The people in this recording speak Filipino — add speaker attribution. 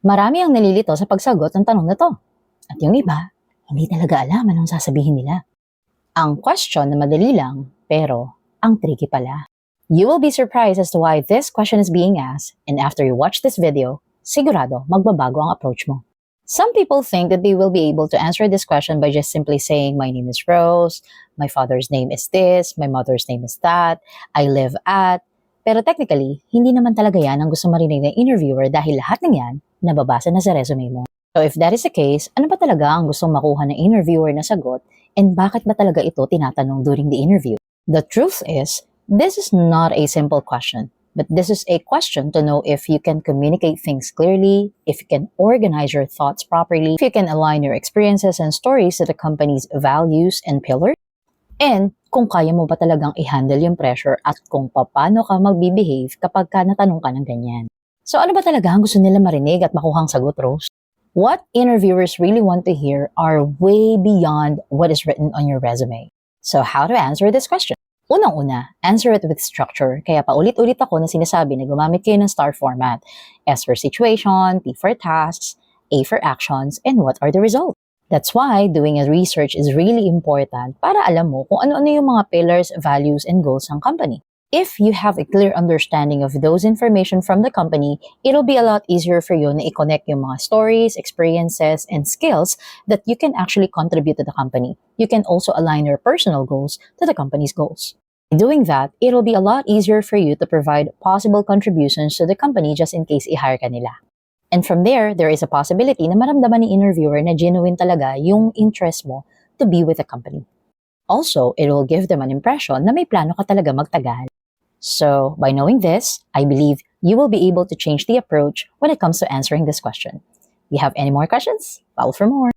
Speaker 1: Marami ang nalilito sa pagsagot ng tanong na to. At yung iba, hindi talaga alam anong sasabihin nila. Ang question na madali lang, pero ang tricky pala. You will be surprised as to why this question is being asked, and after you watch this video, sigurado magbabago ang approach mo. Some people think that they will be able to answer this question by just simply saying, my name is Rose, my father's name is this, my mother's name is that, I live at. Pero technically, hindi naman talaga yan ang gusto marinig ng interviewer dahil lahat ng yan nababasa na sa resume mo. So if that is the case, ano ba talaga ang gustong makuha ng interviewer na sagot and bakit ba talaga ito tinatanong during the interview? The truth is, this is not a simple question. But this is a question to know if you can communicate things clearly, if you can organize your thoughts properly, if you can align your experiences and stories to the company's values and pillars, and kung kaya mo ba talagang i-handle yung pressure at kung paano ka mag-behave kapag ka natanong ka ng ganyan. So ano ba talaga ang gusto nila marinig at makuhang sagot, Rose? What interviewers really want to hear are way beyond what is written on your resume. So how to answer this question? Unang-una, answer it with structure. Kaya paulit-ulit ako na sinasabi na gumamit kayo ng STAR format. S for situation, T for tasks, A for actions, and what are the results. That's why doing a research is really important para alam mo kung ano-ano yung mga pillars, values, and goals ng company. If you have a clear understanding of those information from the company, it'll be a lot easier for you na i-connect yung mga stories, experiences, and skills that you can actually contribute to the company. You can also align your personal goals to the company's goals. By doing that, it'll be a lot easier for you to provide possible contributions to the company just in case i-hire ka nila. And from there is a possibility na maramdaman ni interviewer na genuine talaga yung interest mo to be with the company. Also, it will give them an impression na may plano ka talaga magtagal. So, by knowing this, I believe you will be able to change the approach when it comes to answering this question. If you have any more questions, follow for more.